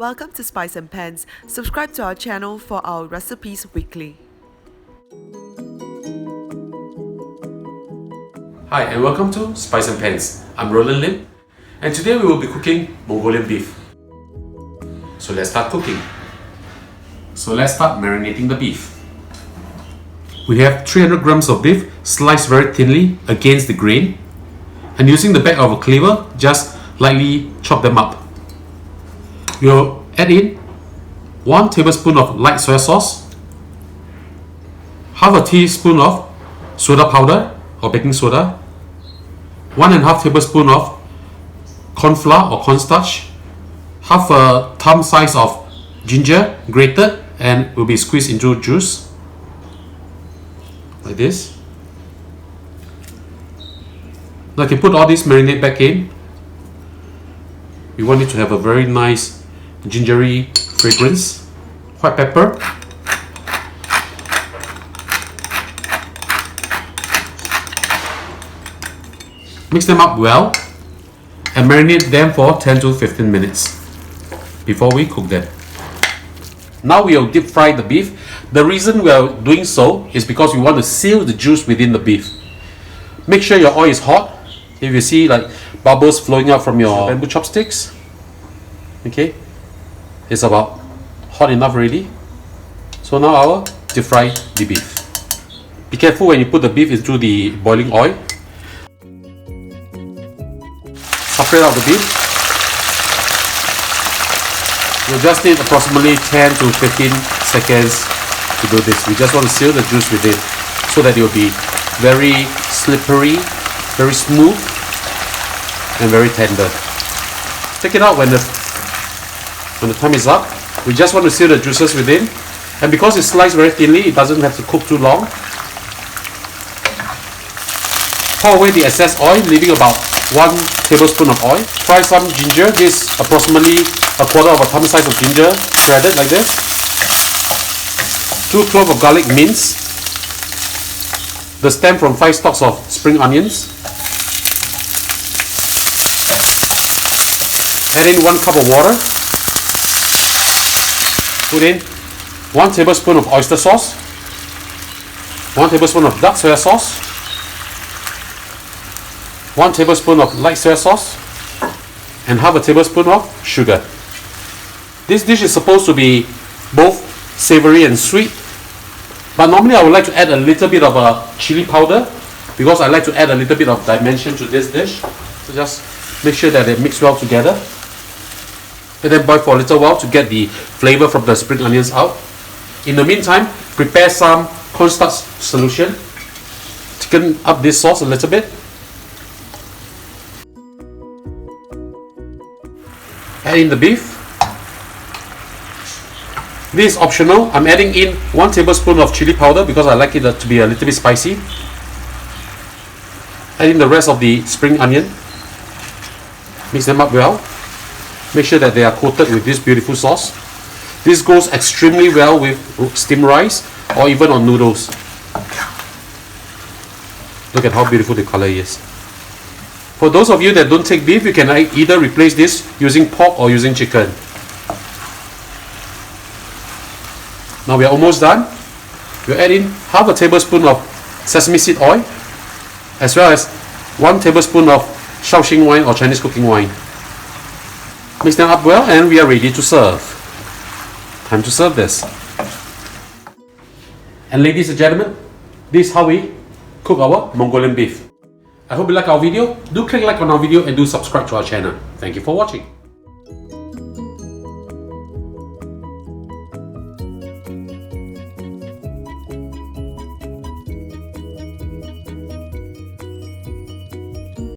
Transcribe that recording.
Welcome to Spice and Pans. Subscribe to our channel for our recipes weekly. Hi and welcome to Spice and Pans. I'm Roland Lim and today we will be cooking Mongolian beef. So let's start cooking. So let's start marinating the beef. We have 300 grams of beef sliced very thinly against the grain, and using the back of a cleaver just lightly chop them up. We'll add in 1 tablespoon of light soy sauce, half a teaspoon of soda powder or baking soda, 1.5 tablespoon of corn flour or cornstarch, half a thumb size of ginger grated and will be squeezed into juice like this. Now I can put all this marinade back in. We want it to have a very nice gingery fragrance. White pepper, mix them up well and marinate them for 10 to 15 minutes before we cook them. Now we will deep fry the beef. The reason we are doing so is because we want to seal the juice within the beef. Make sure your oil is hot. If you see like bubbles flowing out from your bamboo chopsticks, okay, it's about hot enough already. So now I will deep fry the beef. Be careful when you put the beef into the boiling oil. Separate out the beef. You'll just need approximately 10 to 15 seconds to do this. We just want to seal the juice with it so that it will be very slippery, very smooth and very tender. Take it out when the time is up. We just want to seal the juices within, and because it's sliced very thinly, it doesn't have to cook too long. Pour away the excess oil, leaving about 1 tablespoon of oil. Fry some ginger. This is approximately a quarter of a thumb size of ginger, shredded like this. 2 cloves of garlic minced. The stem from 5 stalks of spring onions. Add in 1 cup of water. Put in 1 tablespoon of oyster sauce, 1 tablespoon of dark soy sauce, 1 tablespoon of light soy sauce, and half a tablespoon of sugar. This dish is supposed to be both savory and sweet, but normally I would like to add a little bit of a chili powder because I like to add a little bit of dimension to this dish. So just make sure that they mix well together. And then boil for a little while to get the flavor from the spring onions out. In the meantime, prepare some cornstarch solution. Thicken up this sauce a little bit. Add in the beef. This is optional. I'm adding in 1 tablespoon of chili powder because I like it to be a little bit spicy. Add in the rest of the spring onion. Mix them up well. Make sure that they are coated with this beautiful sauce. This goes extremely well with steamed rice or even on noodles. Look at how beautiful the color is. For those of you that don't take beef, you can either replace this using pork or using chicken. Now we are almost done. We'll add in half a tablespoon of sesame seed oil as well as 1 tablespoon of Shaoxing wine or Chinese cooking wine. Mix them up well and we are ready to serve. Time to serve this. And ladies and gentlemen, this is how we cook our Mongolian beef. I hope you like our video. Do click like on our video and do subscribe to our channel. Thank you for watching.